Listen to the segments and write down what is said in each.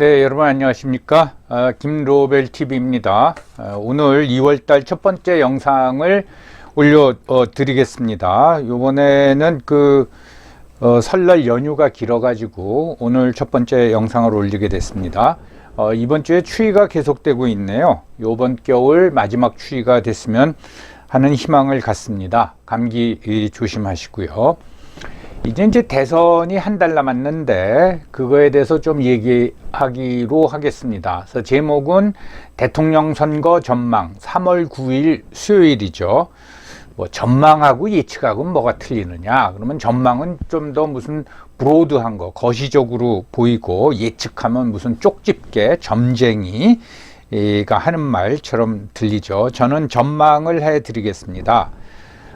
네, 여러분 안녕하십니까? 김로벨 TV입니다. 오늘 2월달 첫 번째 영상을 올려드리겠습니다. 이번에는 설날 연휴가 길어가지고 오늘 첫 번째 영상을 올리게 됐습니다. 이번 주에 추위가 계속되고 있네요. 이번 겨울 마지막 추위가 됐으면 하는 희망을 갖습니다. 감기 조심하시고요. 이제 대선이 한 달 남았는데 그거에 대해서 좀 얘기하기로 하겠습니다. 그래서 제목은 대통령 선거 전망, 3월 9일 수요일이죠. 뭐 전망하고 예측하고 뭐가 틀리느냐? 그러면 전망은 좀 더 무슨 브로드한 거, 거시적으로 보이고, 예측하면 무슨 쪽집게, 점쟁이가 하는 말처럼 들리죠. 저는 전망을 해드리겠습니다.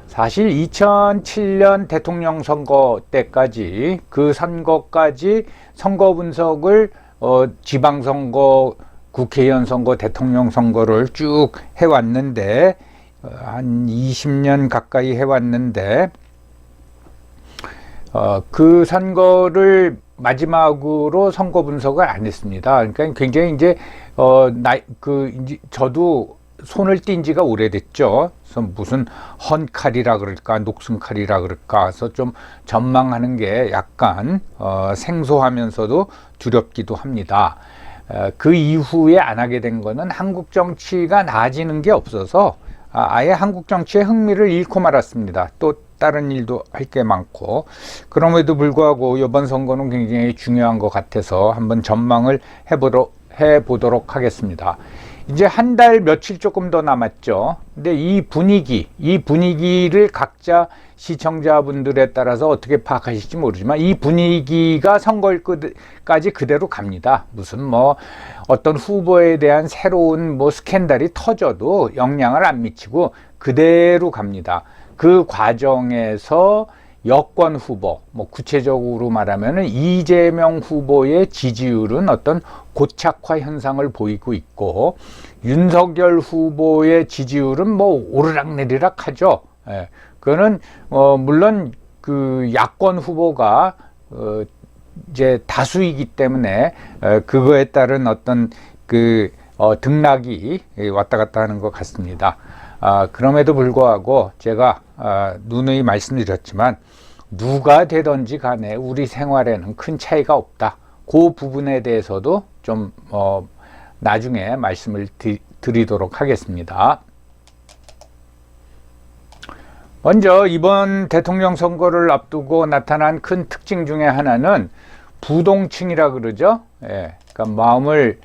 사실 2007년 대통령 선거 때까지 그 선거까지 선거 분석을 지방선거, 국회의원 선거, 대통령 선거를 쭉 해왔는데 한 20년 가까이 해왔는데 그 선거를 마지막으로 선거 분석을 안 했습니다. 그러니까 굉장히 이제 저도 손을 띈 지가 오래됐죠. 그래서 무슨 헌칼이라 그럴까, 녹슨칼이라 그럴까, 그래서 좀 전망하는 게 약간 생소하면서도 두렵기도 합니다. 그 이후에 안 하게 된 거는 한국 정치가 나아지는 게 없어서 아예 한국 정치에 흥미를 잃고 말았습니다. 또 다른 일도 할 게 많고, 그럼에도 불구하고 이번 선거는 굉장히 중요한 것 같아서 한번 전망을 해보도록 하겠습니다. 이제 한 달 며칠 조금 더 남았죠. 근데 이 분위기를 각자 시청자분들에 따라서 어떻게 파악하실지 모르지만 이 분위기가 선거일까지 그대로 갑니다. 무슨 어떤 후보에 대한 새로운 스캔들이 터져도 영향을 안 미치고 그대로 갑니다. 그 과정에서 여권 후보, 구체적으로 말하면은 이재명 후보의 지지율은 어떤 고착화 현상을 보이고 있고, 윤석열 후보의 지지율은 오르락내리락 하죠. 예. 그거는, 물론 그 야권 후보가, 이제 다수이기 때문에, 그거에 따른 어떤 등락이 왔다 갔다 하는 것 같습니다. 그럼에도 불구하고 제가 누누이 말씀드렸지만 누가 되든지 간에 우리 생활에는 큰 차이가 없다. 그 부분에 대해서도 좀 나중에 말씀을 드리도록 하겠습니다. 먼저 이번 대통령 선거를 앞두고 나타난 큰 특징 중에 하나는 부동층이라 그러죠. 예, 그러니까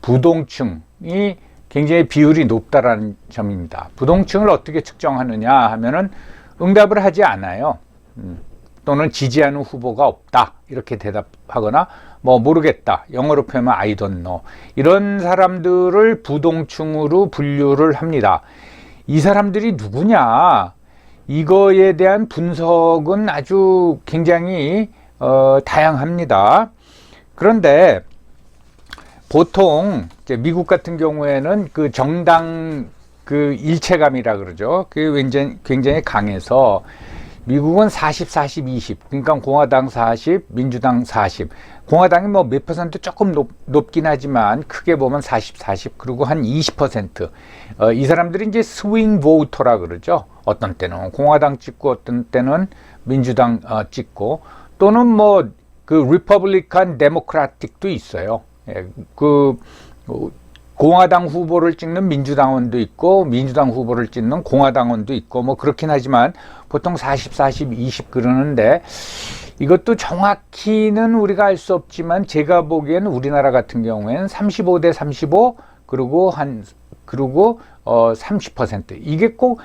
부동층이 굉장히 비율이 높다라는 점입니다. 부동층을 어떻게 측정하느냐 하면은 응답을 하지 않아요. 또는 지지하는 후보가 없다 이렇게 대답하거나 모르겠다, 영어로 표현하면 I don't know, 이런 사람들을 부동층으로 분류를 합니다. 이 사람들이 누구냐, 이거에 대한 분석은 아주 굉장히 다양합니다. 그런데 보통 이제 미국 같은 경우에는 그 정당 일체감이라 그러죠. 그게 굉장히 강해서 미국은 40, 40, 20. 그러니까 공화당 40, 민주당 40. 공화당이 몇 퍼센트 조금 높긴 하지만 크게 보면 40, 40. 그리고 한 20%. 이 사람들이 이제 스윙 보우터라 그러죠. 어떤 때는 공화당 찍고 어떤 때는 민주당 찍고, 또는 리퍼블리칸 데모크라틱도 있어요. 예, 공화당 후보를 찍는 민주당원도 있고 민주당 후보를 찍는 공화당원도 있고 그렇긴 하지만 보통 40, 40, 20 그러는데, 이것도 정확히는 우리가 알 수 없지만 제가 보기에는 우리나라 같은 경우에는 35대 35 그리고 30%, 이게 꼭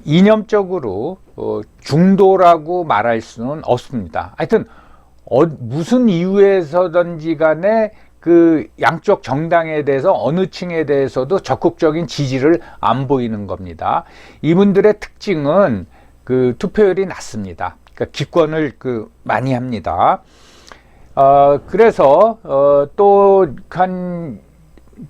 이념적으로 중도라고 말할 수는 없습니다. 하여튼 무슨 이유에서든지 간에 양쪽 정당에 대해서 어느 층에 대해서도 적극적인 지지를 안 보이는 겁니다. 이분들의 특징은 투표율이 낮습니다. 그러니까 기권을 많이 합니다. 그래서 또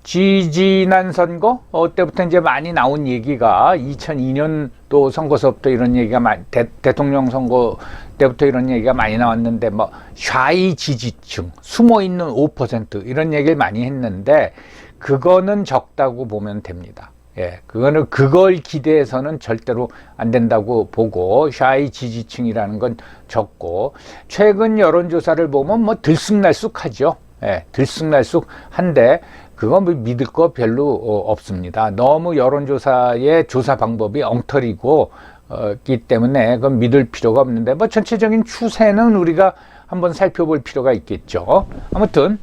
지지난 선거 때부터 이제 많이 나온 얘기가 2002년도 선거서부터 이런 얘기가 대통령 선거 때부터 이런 얘기가 많이 나왔는데 뭐 샤이 지지층 숨어 있는 5% 이런 얘기를 많이 했는데 그거는 적다고 보면 됩니다. 예, 그걸 기대해서는 절대로 안 된다고 보고 샤이 지지층이라는 건 적고 최근 여론조사를 보면 뭐 들쑥날쑥하죠. 예, 들쑥날쑥한데 그건 뭐 믿을 거 별로 없습니다. 너무 여론조사의 조사 방법이 엉터리고 기 때문에 그건 믿을 필요가 없는데 뭐 전체적인 추세는 우리가 한번 살펴볼 필요가 있겠죠. 아무튼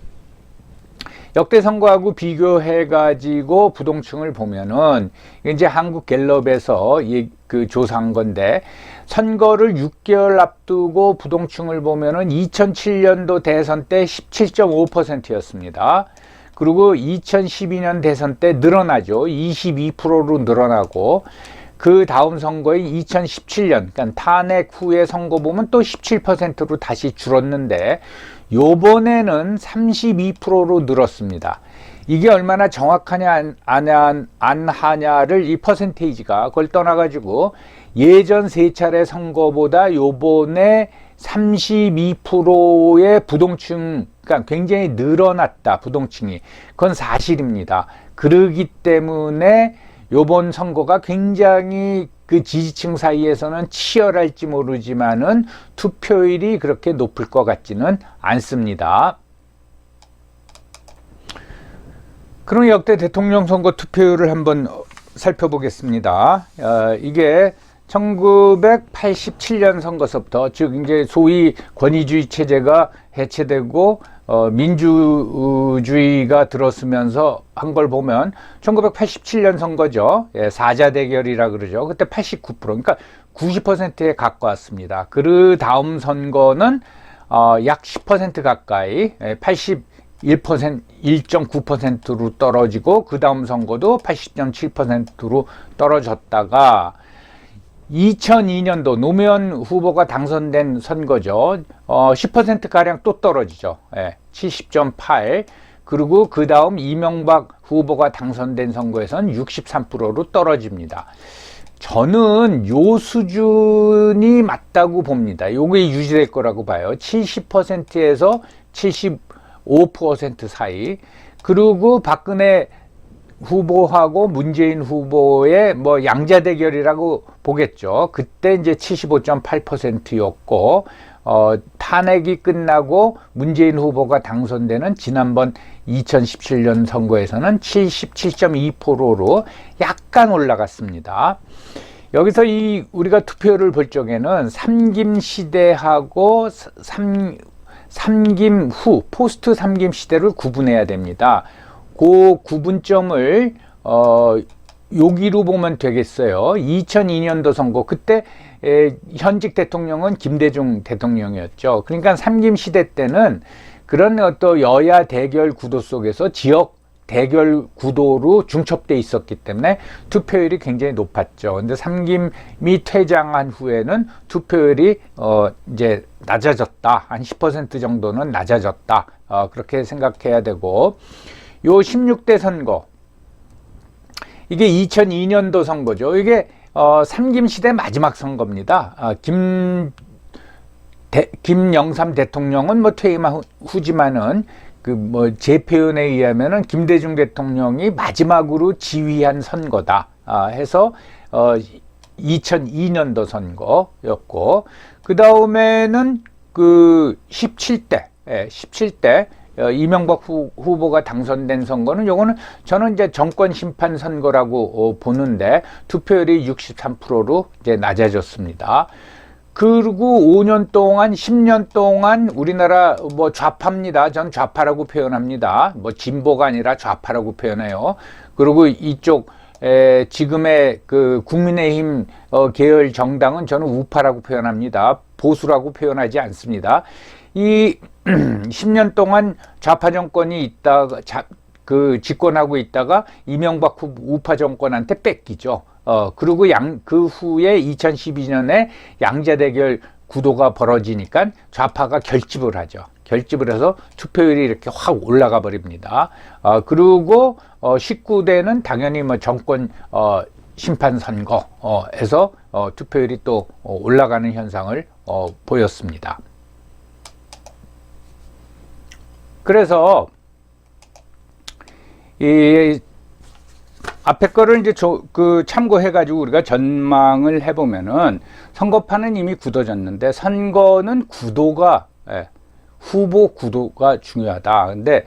역대 선거하고 비교해 가지고 부동층을 보면은 이제 한국갤럽에서 그 조사한 건데 선거를 6개월 앞두고 부동층을 보면은 2007년도 대선 때 17.5%였습니다. 그리고 2012년 대선 때 늘어나죠. 22%로 늘어나고 그 다음 선거인 2017년, 그러니까 탄핵 후의 선거 보면 또 17%로 다시 줄었는데 요번에는 32%로 늘었습니다. 이게 얼마나 정확하냐 안 하냐를 이 퍼센테이지가 그걸 떠나가지고 예전 세 차례 선거보다 요번에 32%의 부동층, 그러니까 굉장히 늘어났다, 부동층이. 그건 사실입니다. 그러기 때문에 요번 선거가 굉장히 그 지지층 사이에서는 치열할지 모르지만은 투표율이 그렇게 높을 것 같지는 않습니다. 그럼 역대 대통령 선거 투표율을 한번 살펴보겠습니다. 이게 1987년 선거서부터, 즉 이제 소위 권위주의 체제가 해체되고 민주주의가 들어서면서 한 걸 보면 1987년 선거죠. 예, 사자 대결이라 그러죠. 그때 89%, 그러니까 90%에 가까웠습니다. 그 다음 선거는 약 10% 가까이 1.9%로 떨어지고 그 다음 선거도 80.7%로 떨어졌다가 2002년도 노무현 후보가 당선된 선거죠. 10%가량 또 떨어지죠. 예, 70.8. 그리고 그 다음 이명박 후보가 당선된 선거에서는 63%로 떨어집니다. 저는 요 수준이 맞다고 봅니다. 요게 유지될 거라고 봐요. 70%에서 75% 사이. 그리고 박근혜 후보하고 문재인 후보의 뭐 양자 대결이라고 보겠죠. 그때 이제 75.8%였고 탄핵이 끝나고 문재인 후보가 당선되는 지난번 2017년 선거에서는 77.2%로 약간 올라갔습니다. 여기서 우리가 투표율을 볼 적에는 삼김 시대하고 삼김 후, 포스트 삼김 시대를 구분해야 됩니다. 그 구분점을 여기로 보면 되겠어요. 2002년도 선거, 그때 현직 대통령은 김대중 대통령이었죠. 그러니까 삼김 시대 때는 그런 어떤 여야 대결 구도 속에서 지역 대결 구도로 중첩돼 있었기 때문에 투표율이 굉장히 높았죠. 근데 삼김이 퇴장한 후에는 투표율이 이제 낮아졌다. 한 10% 정도는 낮아졌다. 그렇게 생각해야 되고, 요 16대 선거, 이게 2002년도 선거죠. 이게 삼김 시대 마지막 선거입니다. 김영삼 대통령은 뭐 퇴임 후지만은 제 표현에 의하면은 김대중 대통령이 마지막으로 지휘한 선거다 해서 2002년도 선거였고, 그 다음에는 그 17대 이명박 후보가 당선된 선거는, 요거는 저는 이제 정권 심판 선거라고 보는데 투표율이 63%로 이제 낮아졌습니다. 그리고 5년 동안, 10년 동안 우리나라 뭐 좌파입니다. 전 좌파라고 표현합니다. 뭐 진보가 아니라 좌파라고 표현해요. 그리고 이쪽 지금의 그 국민의힘 계열 정당은 저는 우파라고 표현합니다. 보수라고 표현하지 않습니다. 이 10년 동안 좌파 정권이 있다가 집권하고 있다가 이명박 우파 정권한테 뺏기죠. 그리고 그 후에 2012년에 양자 대결 구도가 벌어지니까 좌파가 결집을 하죠. 결집을 해서 투표율이 이렇게 확 올라가 버립니다. 그리고 19대는 당연히 뭐 정권 심판 선거에서 투표율이 또 올라가는 현상을 보였습니다. 그래서 이 앞에 거를 이제 참고해가지고 우리가 전망을 해보면은 선거판은 이미 굳어졌는데 선거는 구도가, 후보 구도가 중요하다. 근데,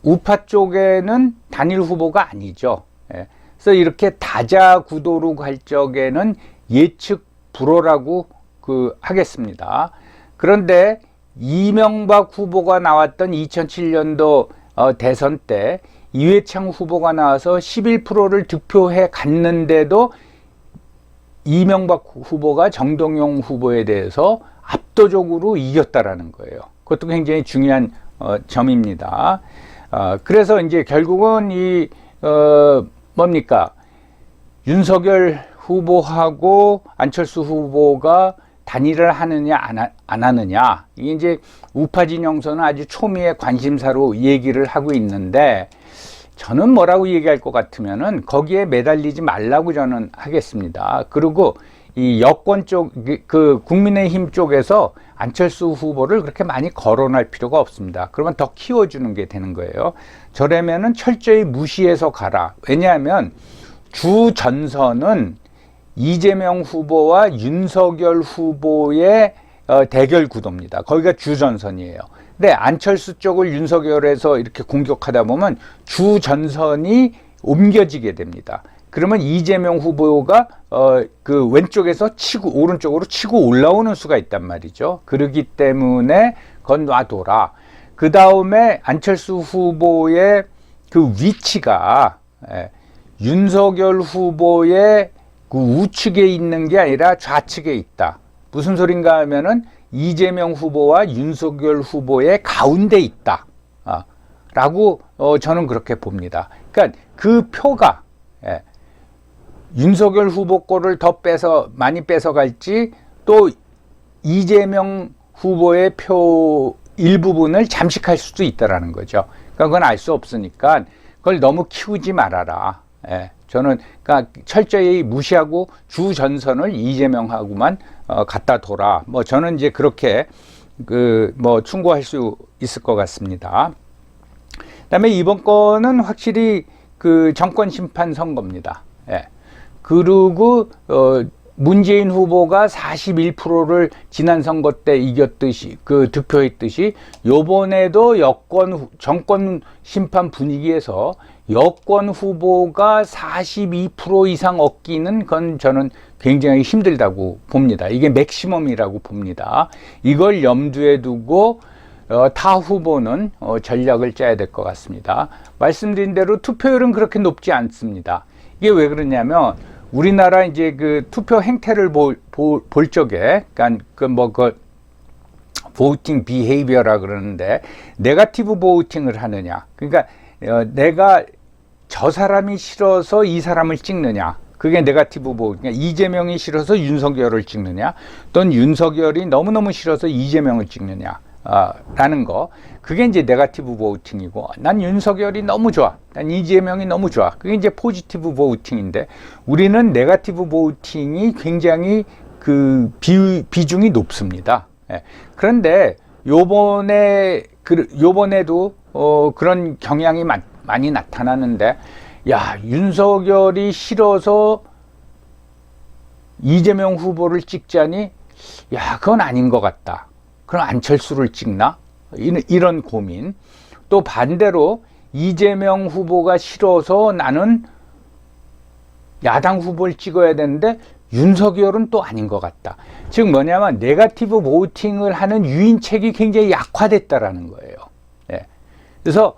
우파 쪽에는 단일 후보가 아니죠. 그래서 이렇게 다자 구도로 갈 적에는 예측 불허라고 하겠습니다. 그런데 이명박 후보가 나왔던 2007년도 대선 때 이회창 후보가 나와서 11%를 득표해 갔는데도 이명박 후보가 정동영 후보에 대해서 압도적으로 이겼다라는 거예요. 그것도 굉장히 중요한 점입니다. 그래서 이제 결국은 뭡니까? 윤석열 후보하고 안철수 후보가 단일을 하느냐 안 하느냐, 이게 이제 우파 진영에서는 아주 초미의 관심사로 얘기를 하고 있는데, 저는 뭐라고 얘기할 것 같으면은 거기에 매달리지 말라고 저는 하겠습니다. 그리고 이 여권 쪽, 국민의힘 쪽에서 안철수 후보를 그렇게 많이 거론할 필요가 없습니다. 그러면 더 키워주는 게 되는 거예요. 저라면은 철저히 무시해서 가라. 왜냐하면 주 전선은 이재명 후보와 윤석열 후보의 대결 구도입니다. 거기가 주전선이에요. 근데 안철수 쪽을 윤석열에서 이렇게 공격하다 보면 주전선이 옮겨지게 됩니다. 그러면 이재명 후보가 왼쪽에서 오른쪽으로 치고 올라오는 수가 있단 말이죠. 그렇기 때문에 그건 놔둬라. 그 다음에 안철수 후보의 그 위치가 윤석열 후보의 그 우측에 있는 게 아니라 좌측에 있다. 무슨 소린가 하면은 이재명 후보와 윤석열 후보의 가운데 있다. 라고 저는 그렇게 봅니다. 그러니까 그 표가 윤석열 후보 거를 더 많이 뺏어갈지, 또 이재명 후보의 표 일부분을 잠식할 수도 있다라는 거죠. 그러니까 그건 알 수 없으니까 그걸 너무 키우지 말아라. 저는 그러니까 철저히 무시하고 주 전선을 이재명하고만 갖다 둬라. 뭐 저는 이제 그렇게 충고할 수 있을 것 같습니다. 그다음에 이번 건은 확실히 정권 심판 선거입니다. 그리고 문재인 후보가 41%를 지난 선거 때 이겼듯이 득표했듯이 요번에도 정권 심판 분위기에서 여권 후보가 42% 이상 얻기는 건 저는 굉장히 힘들다고 봅니다. 이게 맥시멈이라고 봅니다. 이걸 염두에 두고 타 후보는 전략을 짜야 될 것 같습니다. 말씀드린 대로 투표율은 그렇게 높지 않습니다. 이게 왜 그러냐면 우리나라 이제 투표 행태를 볼 적에, 그러니까 보팅 비헤이비어라 그러는데, 네거티브 보팅을 하느냐, 그러니까 내가 저 사람이 싫어서 이 사람을 찍느냐, 그게 네거티브 보팅. 그러니까 이재명이 싫어서 윤석열을 찍느냐, 또는 윤석열이 너무너무 싫어서 이재명을 찍느냐, 라는 거. 그게 이제 네거티브 보팅이고, 난 윤석열이 너무 좋아, 난 이재명이 너무 좋아, 그게 이제 포지티브 보팅인데, 우리는 네거티브 보팅이 굉장히 비중이 높습니다. 그런데 요번에도 그런 경향이 많이 나타나는데, 야, 윤석열이 싫어서 이재명 후보를 찍자니, 야, 그건 아닌 것 같다. 그럼 안철수를 찍나? 이런 고민. 또 반대로 이재명 후보가 싫어서 나는 야당 후보를 찍어야 되는데 윤석열은 또 아닌 것 같다. 즉 뭐냐면 네거티브 보팅을 하는 유인책이 굉장히 약화됐다라는 거예요. 그래서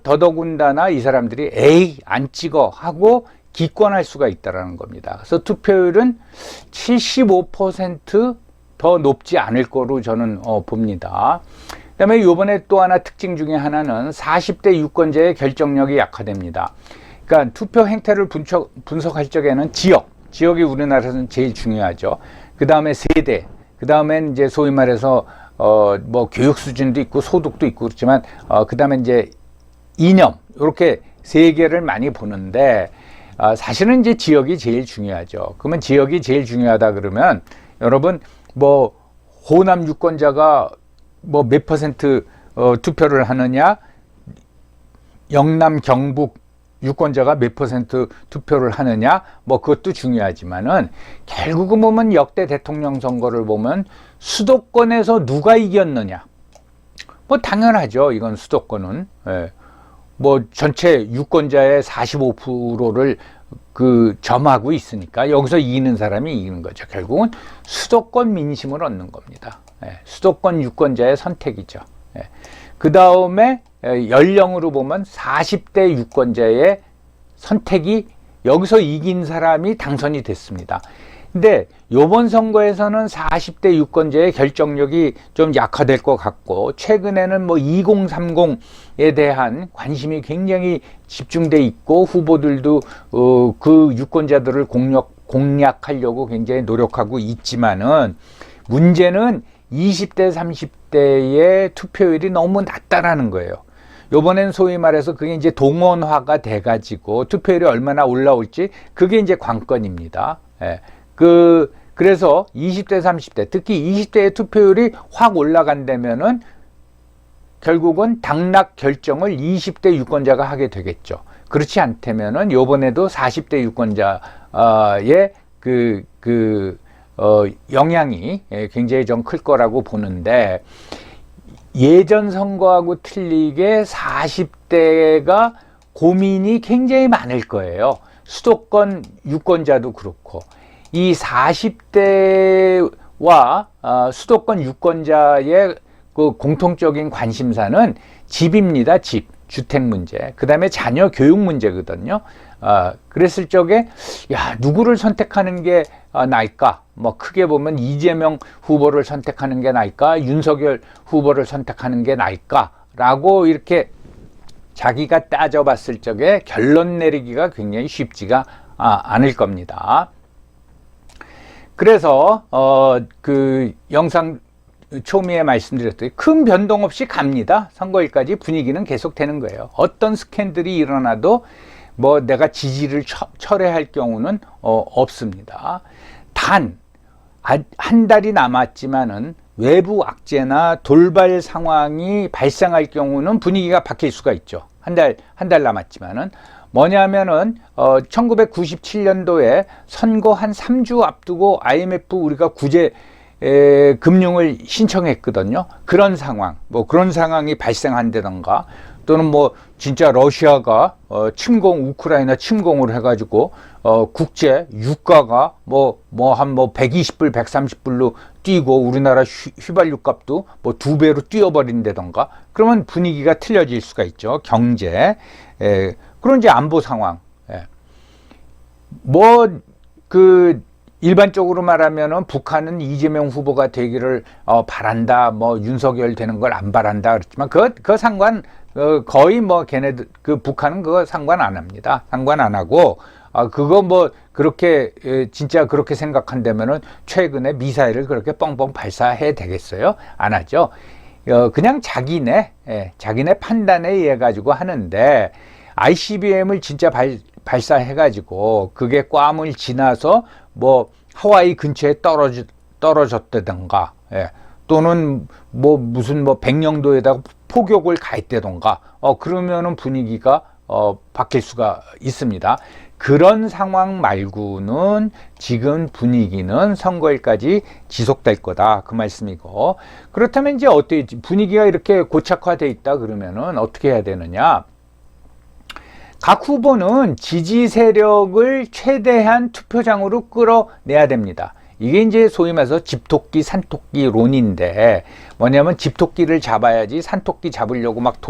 더더군다나 이 사람들이 에이 안 찍어 하고 기권할 수가 있다라는 겁니다. 그래서 투표율은 75% 더 높지 않을 거로 저는 봅니다. 그다음에 이번에 또 하나 특징 중에 하나는 40대 유권자의 결정력이 약화됩니다. 그러니까 투표 행태를 분석할 적에는 지역이 우리나라에서는 제일 중요하죠. 그 다음에 세대, 그 다음엔 이제 소위 말해서 뭐 교육 수준도 있고 소득도 있고 그렇지만 그다음에 이제 이념 이렇게 세 개를 많이 보는데 사실은 이제 지역이 제일 중요하죠. 그러면 지역이 제일 중요하다 그러면 여러분 뭐 호남 유권자가 뭐 몇 퍼센트 투표를 하느냐, 영남 경북 유권자가 몇 퍼센트 투표를 하느냐, 뭐 그것도 중요하지만은 결국은 보면 역대 대통령 선거를 보면 수도권에서 누가 이겼느냐, 뭐 당연하죠. 이건 수도권은 뭐 전체 유권자의 45%를 그 점하고 있으니까 여기서 이기는 사람이 이기는 거죠. 결국은 수도권 민심을 얻는 겁니다. 수도권 유권자의 선택이죠. 그 다음에 연령으로 보면 40대 유권자의 선택이 여기서 이긴 사람이 당선이 됐습니다. 근데 이번 선거에서는 40대 유권자의 결정력이 좀 약화될 것 같고 최근에는 뭐 2030에 대한 관심이 굉장히 집중돼 있고 후보들도 그 유권자들을 공략하려고 굉장히 노력하고 있지만은 문제는 20대 30대의 투표율이 너무 낮다라는 거예요. 요번엔 소위 말해서 그게 이제 동원화가 돼가지고 투표율이 얼마나 올라올지 그게 이제 관건입니다. 그래서 20대 30대 특히 20대의 투표율이 확 올라간다면은 결국은 당락 결정을 20대 유권자가 하게 되겠죠. 그렇지 않다면은 요번에도 40대 유권자의 영향이 굉장히 좀 클 거라고 보는데 예전 선거하고 틀리게 40대가 고민이 굉장히 많을 거예요. 수도권 유권자도 그렇고 이 40대와 수도권 유권자의 그 공통적인 관심사는 집입니다. 집, 주택 문제. 그 다음에 자녀 교육 문제거든요. 그랬을 적에 야 누구를 선택하는 게 나을까? 뭐 크게 보면 이재명 후보를 선택하는 게 나을까? 윤석열 후보를 선택하는 게 나을까? 라고 이렇게 자기가 따져봤을 적에 결론 내리기가 굉장히 쉽지가 않을 겁니다. 그래서 그 영상 초미에 말씀드렸듯이 큰 변동 없이 갑니다. 선거일까지 분위기는 계속 되는 거예요. 어떤 스캔들이 일어나도 뭐 내가 지지를 철회할 경우는 없습니다. 단 한 달이 남았지만은 외부 악재나 돌발 상황이 발생할 경우는 분위기가 바뀔 수가 있죠. 한 달 남았지만은 뭐냐면은 1997년도에 선거 한 3주 앞두고 IMF 우리가 구제 금융을 신청했거든요. 그런 상황이 발생한다던가 또는 뭐 진짜 러시아가 우크라이나 침공을 해가지고 국제 유가가 뭐 120불, 130불로 뛰고 우리나라 휘발유 값도 뭐 2배로 뛰어버린다던가 그러면 분위기가 틀려질 수가 있죠. 경제. 그런 이제 안보 상황. 일반적으로 말하면은 북한은 이재명 후보가 되기를 바란다, 뭐 윤석열 되는 걸 안 바란다 그랬지만 그 상관 거의 뭐 걔네들 북한은 그거 상관 안 합니다. 상관 안 하고 그거 뭐 그렇게 진짜 그렇게 생각한다면은 최근에 미사일을 그렇게 뻥뻥 발사해 되겠어요? 안 하죠. 그냥 자기네 판단에 의해 가지고 하는데 ICBM을 진짜 발사해가지고 그게 괌을 지나서 뭐 하와이 근처에 떨어졌다던가 또는 뭐 무슨 뭐 백령도에다가 포격을 가했다던가 그러면은 분위기가 바뀔 수가 있습니다. 그런 상황 말고는 지금 분위기는 선거일까지 지속될 거다 그 말씀이고 그렇다면 이제 어떻게 분위기가 이렇게 고착화돼 있다 그러면은 어떻게 해야 되느냐? 각 후보는 지지 세력을 최대한 투표장으로 끌어내야 됩니다. 이게 이제 소위 말해서 집토끼, 산토끼론인데 뭐냐면 집토끼를 잡아야지 산토끼 잡으려고 막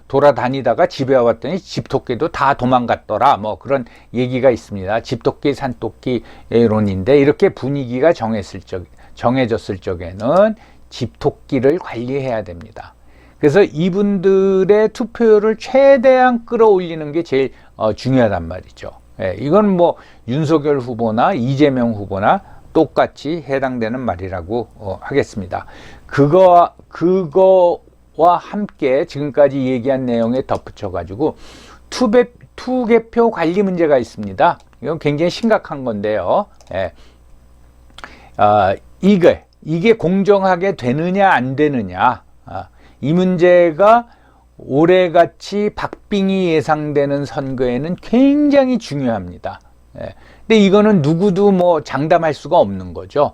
돌아다니다가 집에 와봤더니 집토끼도 다 도망갔더라. 뭐 그런 얘기가 있습니다. 집토끼, 산토끼론인데 이렇게 분위기가 정해졌을 적에는 집토끼를 관리해야 됩니다. 그래서 이분들의 투표율을 최대한 끌어올리는 게 제일 중요하단 말이죠. 이건 뭐 윤석열 후보나 이재명 후보나 똑같이 해당되는 말이라고 하겠습니다. 그거와 함께 지금까지 얘기한 내용에 덧붙여 가지고 투개표 관리 문제가 있습니다. 이건 굉장히 심각한 건데요. 예. 이게 공정하게 되느냐 안 되느냐, 이 문제가 올해같이 박빙이 예상되는 선거에는 굉장히 중요합니다. 예. 근데 이거는 누구도 뭐 장담할 수가 없는 거죠.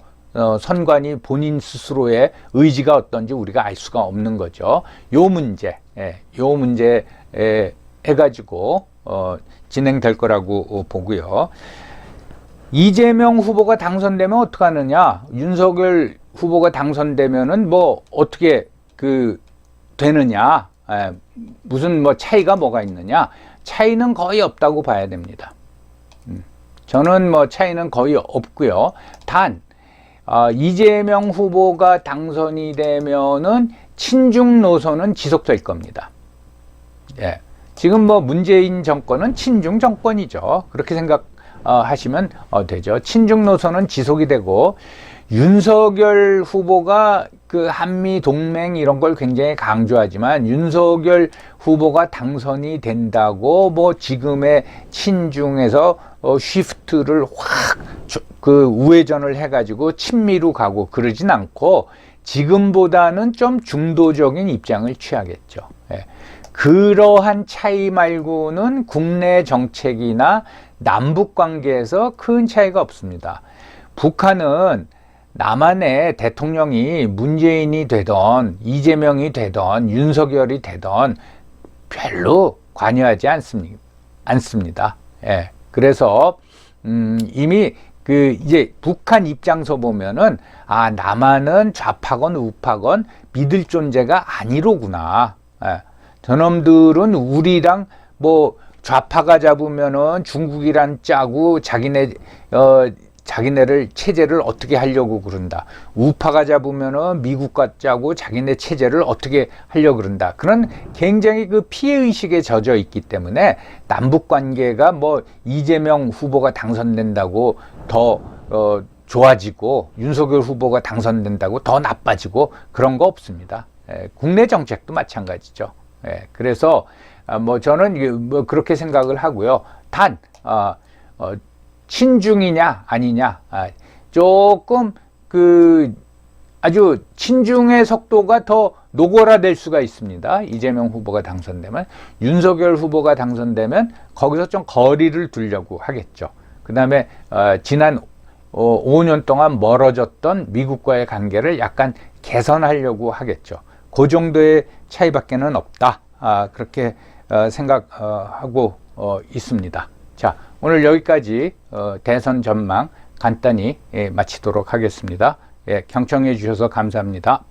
선관위 본인 스스로의 의지가 어떤지 우리가 알 수가 없는 거죠. 요 문제 해가지고 진행될 거라고 보고요. 이재명 후보가 당선되면 어떡하느냐? 윤석열 후보가 당선되면은 뭐 어떻게 되느냐? 무슨 뭐 차이가 뭐가 있느냐? 차이는 거의 없다고 봐야 됩니다. 저는 뭐 차이는 거의 없고요. 단 이재명 후보가 당선이 되면은 친중 노선은 지속될 겁니다. 예. 지금 뭐 문재인 정권은 친중 정권이죠. 그렇게 생각하시면 되죠. 친중 노선은 지속이 되고, 윤석열 후보가 그 한미 동맹 이런 걸 굉장히 강조하지만, 윤석열 후보가 당선이 된다고 뭐 지금의 친중에서 쉬프트를 확 우회전을 해가지고 친미로 가고 그러진 않고, 지금보다는 좀 중도적인 입장을 취하겠죠. 예. 그러한 차이 말고는 국내 정책이나 남북 관계에서 큰 차이가 없습니다. 북한은 남한의 대통령이 문재인이 되던 이재명이 되던 윤석열이 되던 별로 관여하지 않습니다. 예. 그래서 이미 이제 북한 입장에서 보면은 남한은 좌파건 우파건 믿을 존재가 아니로구나. 예. 저놈들은 우리랑 뭐 좌파가 잡으면은 중국이란 짜고 자기네를 체제를 어떻게 하려고 그런다. 우파가 잡으면은 미국과 짜고 자기네 체제를 어떻게 하려고 그런다. 그런 굉장히 피해 의식에 젖어 있기 때문에 남북 관계가 뭐 이재명 후보가 당선된다고 더 좋아지고 윤석열 후보가 당선된다고 더 나빠지고 그런 거 없습니다. 국내 정책도 마찬가지죠. 그래서 뭐 저는 뭐 그렇게 생각을 하고요. 단 친중이냐 아니냐, 조금 아주 친중의 속도가 더 노골화될 수가 있습니다. 이재명 후보가 당선되면. 윤석열 후보가 당선되면 거기서 좀 거리를 두려고 하겠죠. 그 다음에 지난 5년 동안 멀어졌던 미국과의 관계를 약간 개선하려고 하겠죠. 그 정도의 차이밖에는 없다. 그렇게 생각하고 있습니다. 자, 오늘 여기까지 대선 전망 간단히 마치도록 하겠습니다. 경청해 주셔서 감사합니다.